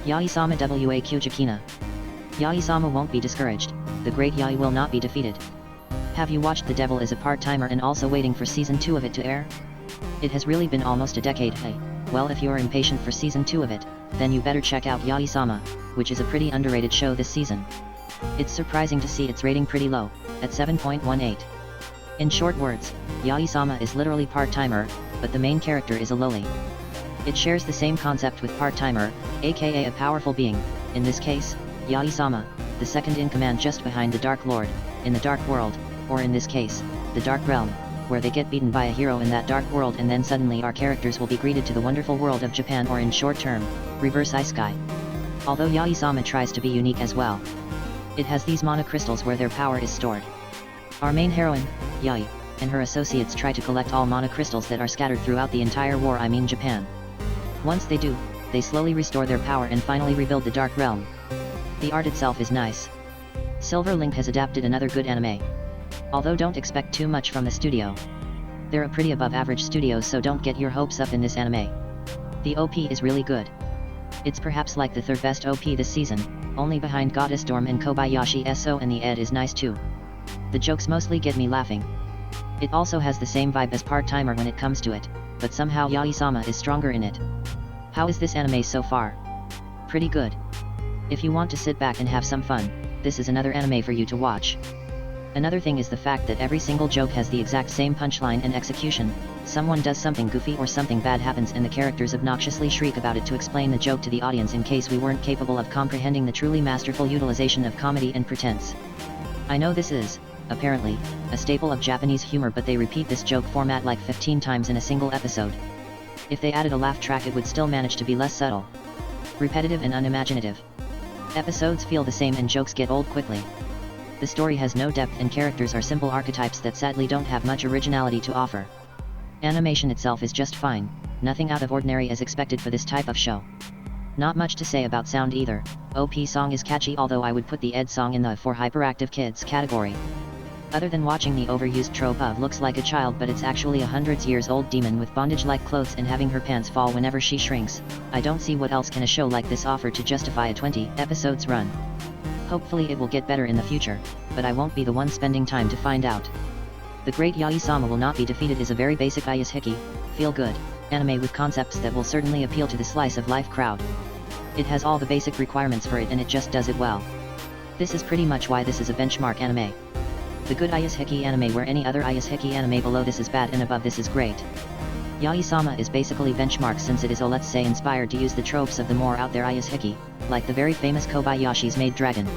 Jahy-sama wa Kujikenai. Jahy-sama won't be discouraged, the great Jahy will not be defeated. Have you watched The Devil is a Part-Timer and also waiting for Season 2 of it to air? It has really been almost a decade. Hey, well, if you're impatient for Season 2 of it, then you better check out Jahy-sama, which is a pretty underrated show this season. It's surprising to see its rating pretty low, at 7.18. In short words, Jahy-sama is literally part-timer, but the main character is a loli. It shares the same concept with part-timer, aka a powerful being, in this case, Jahy-sama, the second in command just behind the Dark Lord, in the Dark World, or in this case, the Dark Realm, where they get beaten by a hero in that dark world and then suddenly our characters will be greeted to the wonderful world of Japan, or in short term, Reverse Isekai. Although Jahy-sama tries to be unique as well. It has these mana crystals where their power is stored. Our main heroine, Jahy, and her associates try to collect all mana crystals that are scattered throughout the entire war, I mean Japan. Once they do, they slowly restore their power and finally rebuild the Dark Realm. The art itself is nice. Silver Link has adapted another good anime. Although don't expect too much from the studio. They're a pretty above average studio, so don't get your hopes up in this anime. The OP is really good. It's perhaps like the third best OP this season, only behind Goddess Storm and Kobayashi SO, and the ed is nice too. The jokes mostly get me laughing. It also has the same vibe as Part-Timer when it comes to it, but somehow Jahy-sama is stronger in it. How is this anime so far? Pretty good. If you want to sit back and have some fun, this is another anime for you to watch. Another thing is the fact that every single joke has the exact same punchline and execution. Someone does something goofy or something bad happens and the characters obnoxiously shriek about it to explain the joke to the audience in case we weren't capable of comprehending the truly masterful utilization of comedy and pretense. I know this is, apparently, a staple of Japanese humor, but they repeat this joke format like 15 times in a single episode. If they added a laugh track, it would still manage to be less subtle, repetitive and unimaginative. Episodes feel the same and jokes get old quickly. The story has no depth and characters are simple archetypes that sadly don't have much originality to offer. Animation itself is just fine, nothing out of ordinary as expected for this type of show. Not much to say about sound either. OP song is catchy, although I would put the ed song in the for hyperactive kids category. Other than watching the overused trope of looks like a child but it's actually a hundreds-years old demon with bondage-like clothes and having her pants fall whenever she shrinks, I don't see what else can a show like this offer to justify a 20 episodes run. Hopefully it will get better in the future, but I won't be the one spending time to find out. The Great Jahy-sama Will Not Be Defeated is a very basic Ayashiki, feel-good anime with concepts that will certainly appeal to the slice of life crowd. It has all the basic requirements for it and it just does it well. This is pretty much why this is a benchmark anime. The good Ayashiki anime where any other Ayashiki anime below this is bad and above this is great. Jahy-sama is basically benchmark since it is, let's say, inspired to use the tropes of the more out there Ayashiki, like the very famous Kobayashi's Maid Dragon.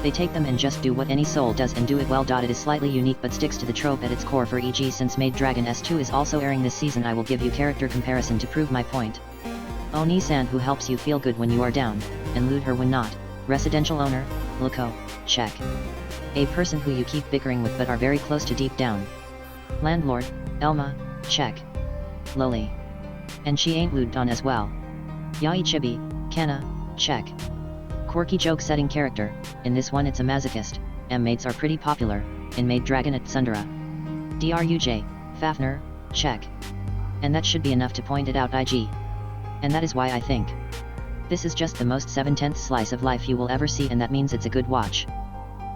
They take them and just do what any soul does and do it well. It is slightly unique but sticks to the trope at its core. For e.g., since Maid Dragon S2 is also airing this season, I will give you character comparison to prove my point. Oni-san, who helps you feel good when you are down, and Lude her when not. Residential owner, Loco, check. A person who you keep bickering with but are very close to deep down. Landlord, Elma, check. Loli. And she ain't Lude on as well. Yaoi Chibi, Kana, check. Quirky joke-setting character, in this one it's a masochist. M-mates are pretty popular, in Maid Dragon at Sundara. Druj, Fafner, check. And that should be enough to point it out, IG. And that is why I think this is just the most 7/10 slice of life you will ever see, and that means it's a good watch.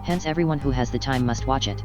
Hence everyone who has the time must watch it.